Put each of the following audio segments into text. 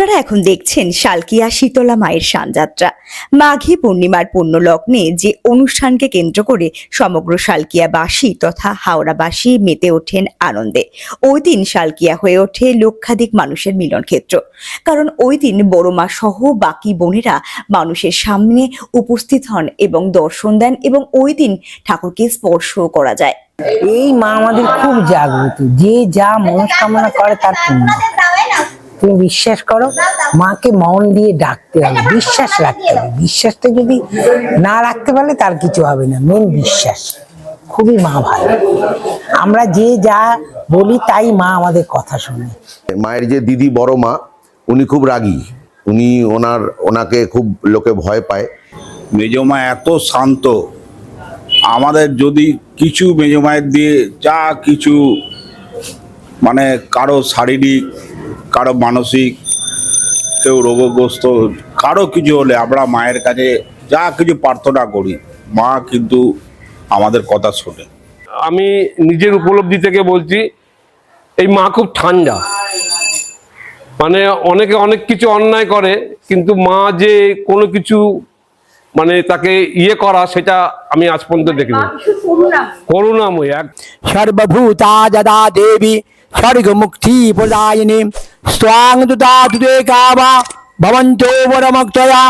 আপনারা এখন দেখছেন শালকিয়া শীতলা মায়ের সানযাত্রা। মাঘী পূর্ণিমার পুণ্য লগ্নে যে অনুষ্ঠানকে কেন্দ্র করে সমগ্র শালকিয়াবাসী তথা হাওড়াবাসী মেতে ওঠেন আনন্দে। ওই দিন শালকিয়া হয়ে ওঠে লক্ষাধিক মানুষের মিলন ক্ষেত্র। কারণ ওই দিন বড় মা সহ বাকি বোনেরা মানুষের সামনে উপস্থিত হন এবং দর্শন দেন এবং ওই দিন ঠাকুরকে স্পর্শ করা যায়। এই মা আমাদের খুব জাগ্রত, যে যা মনস্কামনা করে তার পূর্ণ। তুমি বিশ্বাস করো, মাকে মন দিয়ে ডাকতে হবে, বিশ্বাস রাখতে হবে। বিশ্বাসটা যদি না রাখতে পারলে তার কিছু হবে না। মেন বিশ্বাস। খুবই মা ভালো, আমরা যে যা বলি তাই মা আমাদের কথা শোনে। মায়ের যে দিদি বড় মা, উনি খুব রাগী, ওনাকে খুব লোকে ভয় পায়। মেজমা এত শান্ত, আমাদের যদি কিছু মেজমায়ের দিয়ে যা কিছু মানে কারো শারীরিক, কারো মানসিক, কেউ রোগগ্রস্ত, কারো কিছু হলে আমরা মায়ের কাছে যা কিছু প্রার্থনা করি, মা কিন্তু আমাদের কথা শোনে। আমি নিজের উপলব্ধি থেকে বলছি, এই মা খুব ঠান্ডা। মানে অনেকে অনেক কিছু অন্যায় করে, কিন্তু মা যে কোনো কিছু মানে তাকে করা, সেটা আমি আজ পর্যন্ত দেখিনি। করুণাময়ী এক। সর্বভূতা যদা দেবী স্বর্গ মুক্তি প্রদায়িনী স্বাং দুদে কাবা ভবন্তো বরমক্তয়া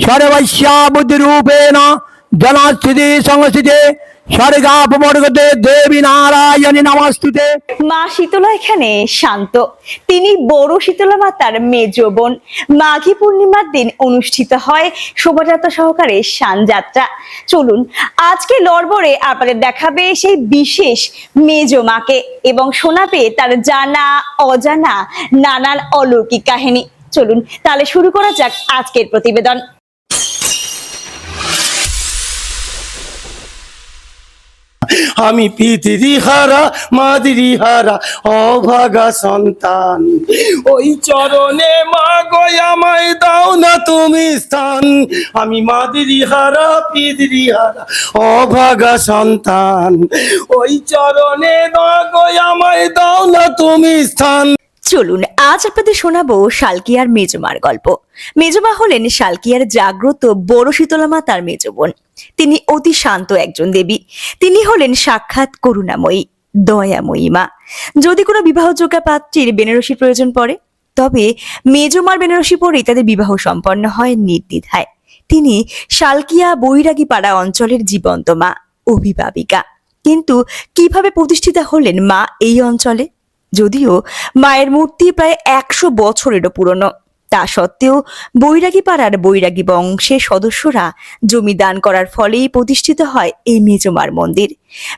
সর্বস্যা বুদ্ধিরূপেণ জনস্থিতি সংস্থিতে স্বর্গাপমর্গতে দেবী নারায়ণী নমস্তুতে। মা শীতলা এখানে শান্ত। তিনি বড় শীতলা মাতার মেজ বোন। মাঘী পূর্ণিমার দিন অনুষ্ঠিত হয় শোভাযাত্রা সহকারে সানযাত্রা। চলুন আজকে লড়বড়ে আপনাদের দেখাবে সেই বিশেষ মেজ মাকে এবং শোনাবে তার জানা অজানা নানান অলৌকিক কাহিনী। চলুন তাহলে শুরু করা যাক আজকের প্রতিবেদন। আমি পিতৃহারা মাতৃহারা অভাগা সন্তান, ওই চরণে মা গো আমায় দাও না তুমি স্থান। আমি মাতৃহারা পিতৃহারা অভাগা সন্তান, ওই চরণে মা গো আমায় দাও না তুমি স্থান। চলুন আজ আপনাদের শোনাবো শালকিয়ার মেজমার গল্প। মেজমা হলেন শালকিয়ার জাগ্রত বড় শীতলা মাতার মেজ বোন। তিনি অতি শান্ত একজন দেবী। তিনি হলেন সাক্ষাৎ করুণাময়ী, দয়াময়ী মা। যদি কোনো বিবাহযোগ্য পাত্রীর বেনারসির প্রয়োজন পড়ে, তবে মেজমার বেনারসি পরেই তাদের বিবাহ সম্পন্ন হয় নির্দ্বিধায়। তিনি শালকিয়া বৈরাগী পাড়া অঞ্চলের জীবন্ত মা, অভিভাবিকা। কিন্তু কিভাবে প্রতিষ্ঠিতা হলেন মা এই অঞ্চলে? যদিও মায়ের মূর্তি প্রায় 100 বছরেরও পুরনো, তা সত্ত্বেও বৈরাগী পাড়ার বৈরাগী বংশের সদস্যরা জমি দান করার ফলেই প্রতিষ্ঠিত হয় এই মেজমার মন্দির।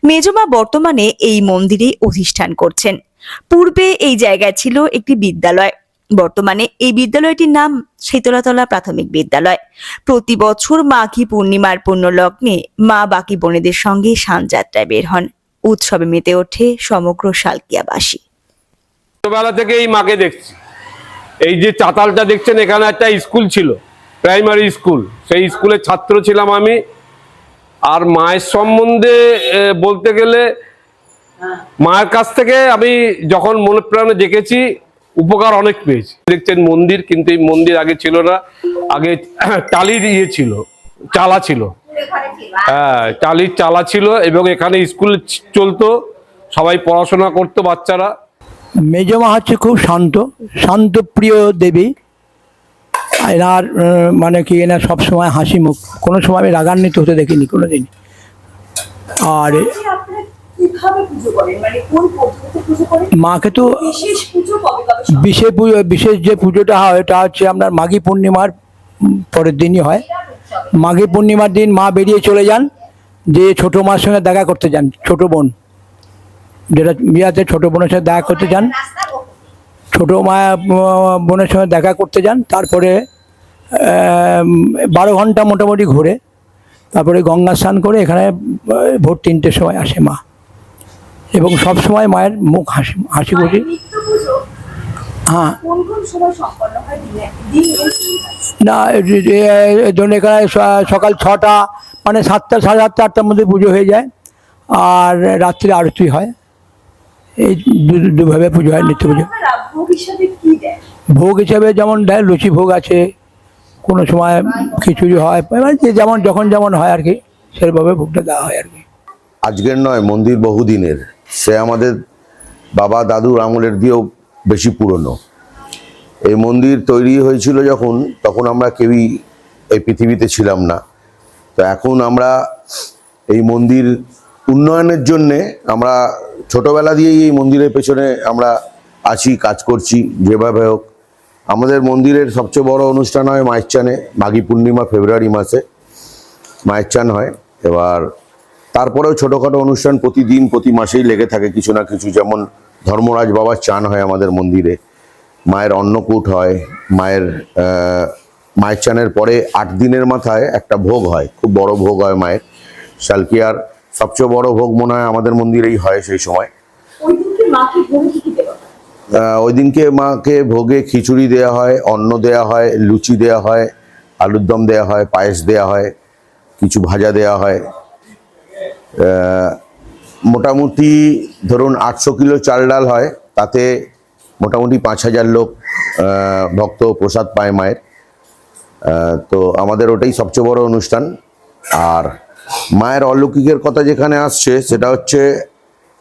মেজমা বর্তমানে এই মন্দিরেই অধিষ্ঠান করছেন। পূর্বে এই জায়গায় ছিল একটি বিদ্যালয়। বর্তমানে এই বিদ্যালয়টির নাম শীতলাতলা প্রাথমিক বিদ্যালয়। প্রতি বছর মাঘী পূর্ণিমার পুণ্য লগ্নে মা বাকি বোনেদের সঙ্গে সানযাত্রায় বের হন। উৎসবে মেতে ওঠে সমগ্র শালকিয়াবাসী। ছোটবেলা থেকে এই মাকে দেখছি। এই যে চাতালটা দেখছেন, এখানে একটা স্কুল ছিল, প্রাইমারি স্কুল। সেই স্কুলের ছাত্র ছিলাম আমি। আর মায়ের সম্বন্ধে বলতে গেলে, মায়ের কাছ থেকে আমি যখন মনে প্রাণে দেখেছি, উপকার অনেক পেয়েছি। দেখছেন মন্দির, কিন্তু এই মন্দির আগে ছিল না। আগে টালির ছিল, চালা ছিল। হ্যাঁ, টালির চালা ছিল এবং এখানে স্কুল চলতো, সবাই পড়াশোনা করতো বাচ্চারা। মেজমা হচ্ছে খুব শান্তপ্রিয় দেবী। এনার মানে কি, এনার সবসময় হাসি মুখ, কোনো সময় আমি রাগান্বিত হতে দেখিনি কোনোদিন। আর মাকে তো বিশেষ যে পুজোটা হয়, এটা হচ্ছে আপনার মাঘী পূর্ণিমার পরের দিনই হয়। মাঘী পূর্ণিমার দিন মা বেরিয়ে চলে যান, যে ছোটো মার সঙ্গে দেখা করতে যান। ছোটো বোন যেটা বিয়াতে, ছোটো বোনের সাথে দেখা করতে যান, ছোটো মা বোনের সঙ্গে দেখা করতে যান। তারপরে 12 ঘন্টা মোটামুটি ঘুরে তারপরে গঙ্গা স্নান করে এখানে ভোর 3টের সময় আসে মা। এবং সব সময় মায়ের মুখ হাসি খুশি। হ্যাঁ, না ধরুন এখানে সকাল 6টা মানে 7টা, 7:30, 8টার মধ্যে পুজো হয়ে যায়। আর রাত্রে আরতি হয় এই দুভাবে পুজো হয়, নিত্য পুজো। ভোগ হিসাবে কি দেয়? ভোগ হিসাবে যেমন দেয়, লুচি ভোগ আছে, কোনো সময় খিচুড়ি হয়, এবার যে যেমন যখন যেমন হয় আর কি, সেভাবে ভোগটা দেওয়া হয় আর কি। আজকের নয়, মন্দির বহুদিনের, সে আমাদের বাবা দাদুর আঙুলের দিয়েও বেশি পুরনো। এই মন্দির তৈরি হয়েছিল যখন, তখন আমরা কেউই এই পৃথিবীতে ছিলাম না। তো এখন আমরা এই মন্দির উন্নয়নের জন্যে আমরা ছোটবেলা দিয়েই এই মন্দিরের পেছনে আমরা আছি, কাজ করছি যেভাবে হোক। আমাদের মন্দিরের সবচেয়ে বড় অনুষ্ঠান হয় মায়ের চানে, মাঘী পূর্ণিমা ফেব্রুয়ারি মাসে মায়ের চান হয়। এবার তারপরেও ছোটোখাটো অনুষ্ঠান প্রতিদিন প্রতি মাসেই লেগে থাকে কিছু না কিছু, যেমন ধর্মরাজ বাবার চান হয় আমাদের মন্দিরে, মায়ের অন্নকূট হয়, মায়ের চানের পরে 8 দিনের মাথায় একটা ভোগ হয়, খুব বড় ভোগ হয় মায়ের। শালকিয়ার সবচেয়ে বড় ভোগ মনে হয় আমাদের মন্দিরেই হয় সেই সময়। ওই দিনকে মাকে ভোগে কি দেওয়া হয়? ওই দিনকে মাকে ভোগে খিচুড়ি দেওয়া হয়, অন্ন দেওয়া হয়, লুচি দেওয়া হয়, আলুর দম দেওয়া হয়, পায়েস দেওয়া হয়, কিছু ভাজা দেওয়া হয়। মোটামুটি ধরুন 800 কিলো চাল ডাল হয়, তাতে মোটামুটি 5000 লোক ভক্ত প্রসাদ পায় মায়ের। তো আমাদের ওটাই সবচেয়ে বড় অনুষ্ঠান। আর মায়ের অলৌকিকের কথা যেখানে আসছে, সেটা হচ্ছে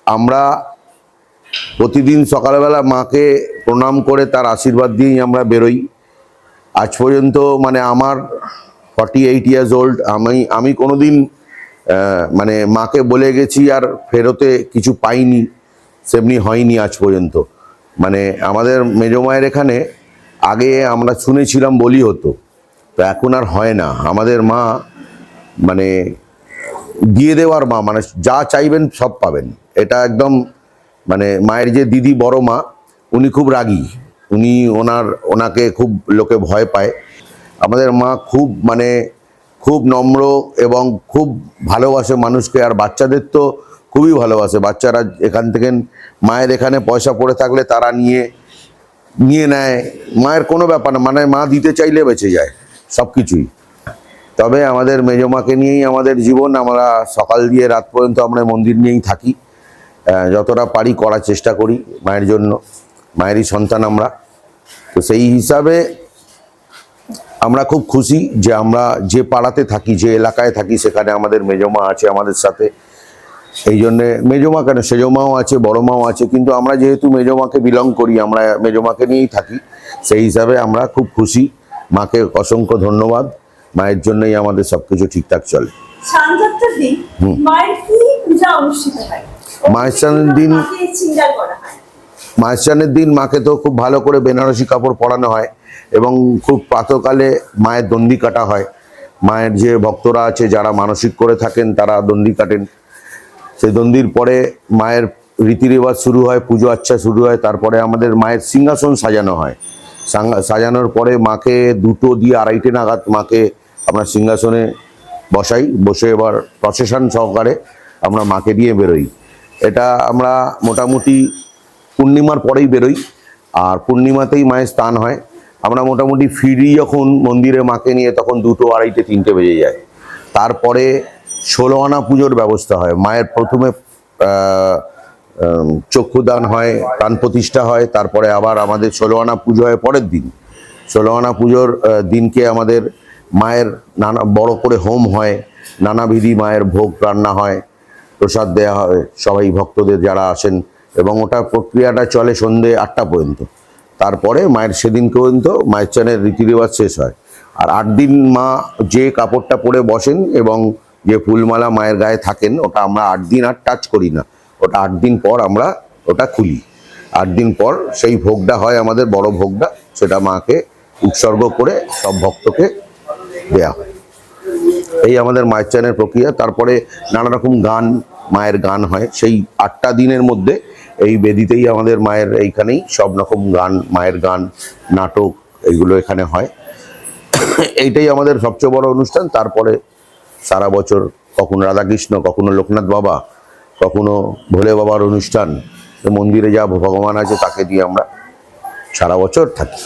আমরা প্রতিদিন সকালবেলা মাকে প্রণাম করে তার আশীর্বাদ দিয়েই আমরা বেরোই। আজ পর্যন্ত মানে আমার 48 ইয়ার্স ওল্ড, আমি কোনোদিন মানে মাকে বলে গেছি আর ফেরতে কিছু পাইনি, সেমনি হয়নি আজ পর্যন্ত। মানে আমাদের মেজো মায়ের এখানে আগে আমরা শুনেছিলাম বলি হতো, তো এখন আর হয় না। আমাদের মা মানে দিয়ে দেওয়ার মা, মানে যা চাইবেন সব পাবেন, এটা একদম। মানে মায়ের যে দিদি বড় মা, উনি খুব রাগী, ওনাকে খুব লোকে ভয় পায়। আমাদের মা খুব মানে খুব নম্র এবং খুব ভালোবাসে মানুষকে, আর বাচ্চাদের তো খুবই ভালোবাসে। বাচ্চারা এখান থেকে মায়ের এখানে পয়সা পড়ে থাকলে তারা নিয়ে নেয়, মায়ের কোনো ব্যাপার না, মানে মা দিতে চাইলে বেঁচে যায় সব কিছুই। তবে আমাদের মেজো মাকে নিয়েই আমাদের জীবন, আমরা সকাল দিয়ে রাত পর্যন্ত আমরা মন্দির নিয়েই থাকি, যতটা পারি করার চেষ্টা করি মায়ের জন্য, মায়েরই সন্তান আমরা। তো সেই হিসাবে আমরা খুব খুশি যে আমরা যে পাড়াতে থাকি, যে এলাকায় থাকি, সেখানে আমাদের মেজো মা আছে আমাদের সাথে। এই জন্যে মেজো মা কেন, সেজো মাও আছে, বড় মাও আছে, কিন্তু আমরা যেহেতু মেজো মাকে বিলং করি, আমরা মেজো মাকে নিয়েই থাকি, সেই হিসাবে আমরা খুব খুশি। মাকে অসংখ্য ধন্যবাদ, মায়ের জন্যই আমাদের সবকিছু ঠিকঠাক চলে। স্নানযাত্রার দিন মায়ের কি পূজা অনুষ্ঠিত হয়? মায়ের স্নানের দিন, মাকে শৃঙ্গার করা হয়। মায়ের স্নানের দিন মাকে তো খুব ভালো করে বেনারসি কাপড় পরানো হয় এবং খুব প্রাতকালে মায়ের দণ্ডি কাটা হয়। মায়ের যে ভক্তরা আছে যারা মানসিক করে থাকেন তারা দণ্ডি কাটেন। সেই দণ্ডির পরে মায়ের রীতি রেওয়াজ শুরু হয়, পুজো আচ্ছা শুরু হয়। তারপরে আমাদের মায়ের সিংহাসন সাজানো হয়। সাজানোর পরে মাকে 2টো দিয়ে 2:30 নাগাদ মাকে আমরা সিংহাসনে বসাই, বসে এবার প্রসেশন সহকারে আমরা মাকে দিয়ে বেরোই। এটা আমরা মোটামুটি পূর্ণিমার পরেই বেরোই, আর পূর্ণিমাতেই মায়ের স্নান হয়। আমরা মোটামুটি ফিরি যখন মন্দিরে মাকে নিয়ে, তখন 2টো, 2:30, 3টে বেজে যায়। তারপরে 16 আনা পুজোর ব্যবস্থা হয়। মায়ের প্রথমে চক্ষুদান হয়, প্রাণ প্রতিষ্ঠা হয়, তারপরে আবার আমাদের 16 আনা পুজো হয় পরের দিন। 16 আনা পুজোর দিনকে আমাদের মায়ের নানা বড় করে হোম হয়, নানাবিধি মায়ের ভোগ রান্না হয়, প্রসাদ দেওয়া হয় সবাই ভক্তদের যারা আসেন, এবং ওটা প্রক্রিয়াটা চলে সন্ধ্যে 8টা পর্যন্ত। তারপরে মায়ের সেদিন পর্যন্ত মায়ের চানের রীতি রেওয়াজ শেষ হয়। আর 8 দিন মা যে কাপড়টা পরে বসেন এবং যে ফুলমালা মায়ের গায়ে থাকেন, ওটা আমরা 8 দিন আর টাচ করি না, ওটা 8 দিন পর আমরা ওটা খুলি। 8 দিন পর সেই ভোগটা হয়, আমাদের বড় ভোগটা, সেটা মাকে উৎসর্গ করে সব ভক্তকে দেয়া হয়। এই আমাদের মায়ের চানের প্রক্রিয়া। তারপরে নানা রকম গান, মায়ের গান হয় সেই 8টা দিনের মধ্যে। এই বেদিতেই আমাদের মায়ের এইখানেই সব রকম গান, মায়ের গান, নাটক, এইগুলো এখানে হয়। এইটাই আমাদের সবচেয়ে বড় অনুষ্ঠান। তারপরে সারা বছর কখনো রাধাকৃষ্ণ, কখনো লোকনাথ বাবা, কখনো ভোলে বাবার অনুষ্ঠান, মন্দিরে যা ভগবান আছে তাকে দিয়ে আমরা সারা বছর থাকি।